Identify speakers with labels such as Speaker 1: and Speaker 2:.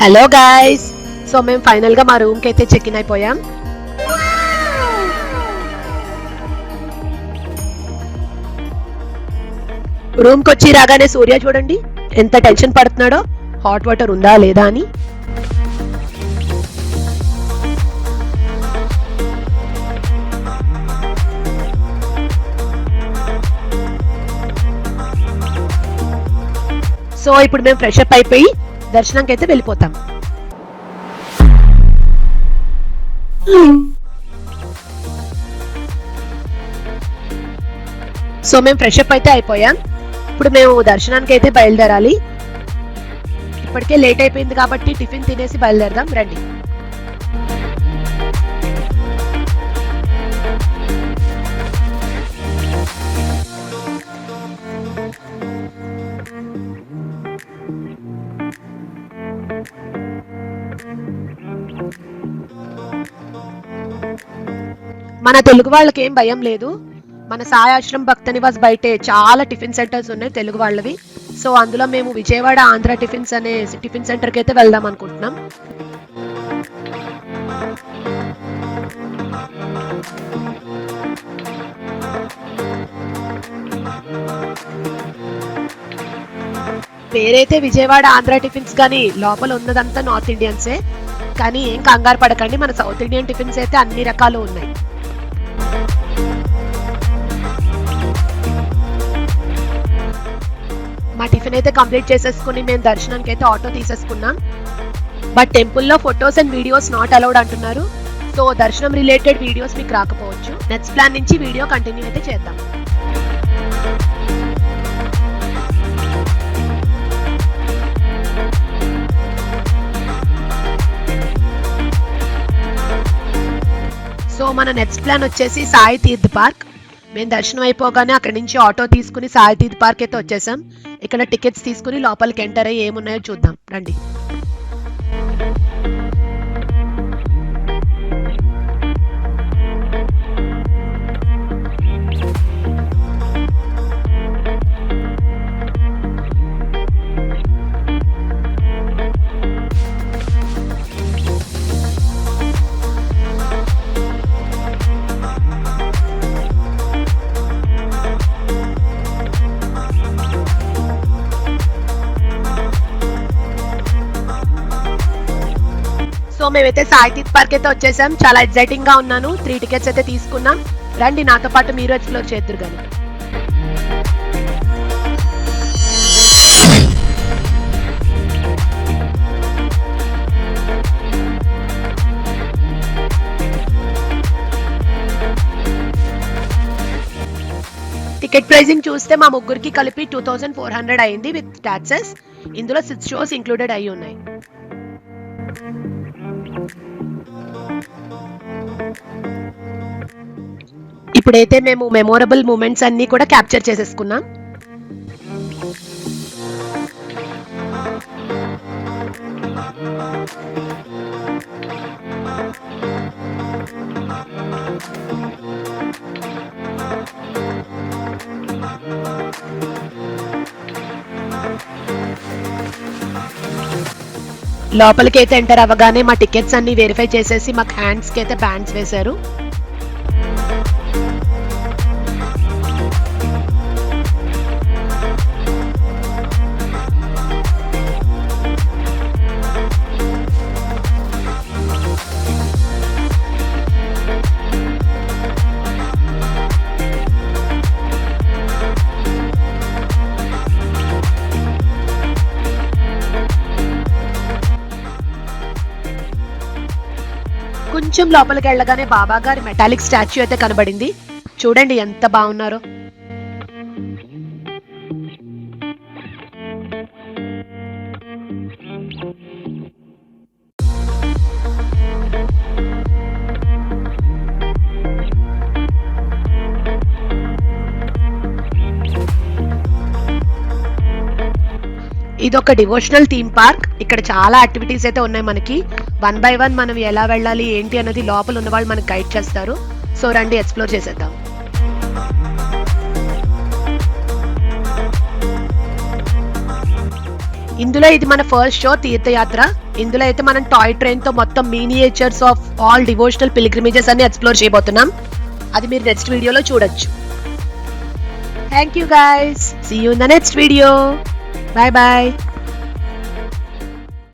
Speaker 1: Hello guys, so మేము final గా మా రూమ్ కి అయితే చెక్ ఇన్ అయిపోయాం. రూమ్ కి వచ్చి రాగానే సూర్య చూడండి ఎంత టెన్షన్ పడుతున్నాడో, హాట్ వాటర్ ఉందా లేదా అని. సో ఇప్పుడు మేము ఫ్రెష్ అప్ అయిపోయి దర్శనంకి అయితే వెళ్ళిపోతాం. సో మేము ఫ్రెష్ అప్ అయితే అయిపోయాం. ఇప్పుడు మేము దర్శనానికి అయితే బయలుదేరాలి. ఇప్పటికే లేట్ అయిపోయింది కాబట్టి టిఫిన్ తినేసి బయలుదేరదాం రండి. మన తెలుగు వాళ్ళకి ఏం భయం లేదు. మన సాయి ఆశ్రమ్ భక్త నివాస్ బయటే చాలా టిఫిన్ సెంటర్స్ ఉన్నాయి తెలుగు వాళ్ళవి. సో అందులో మేము విజయవాడ ఆంధ్ర టిఫిన్స్ అనే టిఫిన్ సెంటర్కి అయితే వెళ్దాం అనుకుంటున్నాం. పేరైతే విజయవాడ ఆంధ్ర టిఫిన్స్ కానీ లోపల ఉన్నదంతా నార్త్ ఇండియన్సే. కానీ ఏం కంగారు పడకండి, మన సౌత్ ఇండియన్ టిఫిన్స్ అయితే అన్ని రకాలు ఉన్నాయి. మా టిఫిన్ అయితే కంప్లీట్ చేసేసుకుని మేము దర్శనానికి అయితే ఆటో తీసేసుకున్నాం. బట్ టెంపుల్లో photos and videos not allowed అంటున్నారు. సో దర్శనం రిలేటెడ్ వీడియోస్ మీకు రాకపోవచ్చు. నెక్స్ట్ ప్లాన్ నుంచి వీడియో కంటిన్యూ అయితే చేద్దాం. సో మన నెక్స్ట్ ప్లాన్ వచ్చేసి సాయి తీర్థ్ పార్క్. మేము దర్శనం అయిపోగానే అక్కడి నుంచి ఆటో తీసుకుని సాయి తీర్థ్ పార్క్ అయితే వచ్చేసాం. ఇక్కడ టికెట్స్ తీసుకుని లోపలికి ఎంటర్ అయ్యి ఏమున్నాయో చూద్దాం రండి. సో మేమైతే సాయి తీర్థ్ పార్క్ అయితే వచ్చేసాం. చాలా ఎక్సైటింగ్ గా ఉన్నాను. 3 టికెట్స్ అయితే తీసుకున్నాం. రండి నాతో పాటు మీరు ఎక్స్ప్లోర్ చేద్దురు కానీ. టికెట్ ప్రైసింగ్ చూస్తే మా ముగ్గురికి కలిపి 2400 అయింది విత్ టాక్సెస్. ఇందులో 6 షోస్ ఇంక్లూడెడ్ అయి ఉన్నాయి. ఇప్పుడైతే మేము మెమొరబుల్ మూమెంట్స్ అన్ని కూడా క్యాప్చర్ చేసేసుకున్నాం. లోపలికి అయితే ఎంటర్ అవ్వగానే మా టికెట్స్ అన్ని వెరిఫై చేసేసి మాకు హ్యాండ్స్కి అయితే బ్యాండ్స్ వేశారు. కొంచెం లోపలికి వెళ్ళగానే బాబా గారి మెటాలిక్ స్టాచ్యూ అయితే కనబడింది. చూడండి ఎంత బాగున్నారో. ఇది ఒక డివోషనల్ థీమ్ పార్క్. ఇక్కడ చాలా యాక్టివిటీస్ అయితే ఉన్నాయి మనకి. 1 by 1 మనం ఎలా వెళ్ళాలి ఏంటి అన్నది లోపల ఉన్న వాళ్ళు మనకు గైడ్ చేస్తారు. సో రండి ఎక్స్ప్లోర్ చేసేద్దాం. ఇందులో ఇది మన ఫస్ట్ షో తీర్థయాత్ర. ఇందులో అయితే మనం టాయ్ ట్రైన్ తో మొత్తం miniatures of all devotional pilgrimages అన్ని ఎక్స్ప్లోర్ చేయబోతున్నాం. అది మీరు నెక్స్ట్ వీడియోలో చూడొచ్చు. Thank you guys, see you in the next video. Bye bye.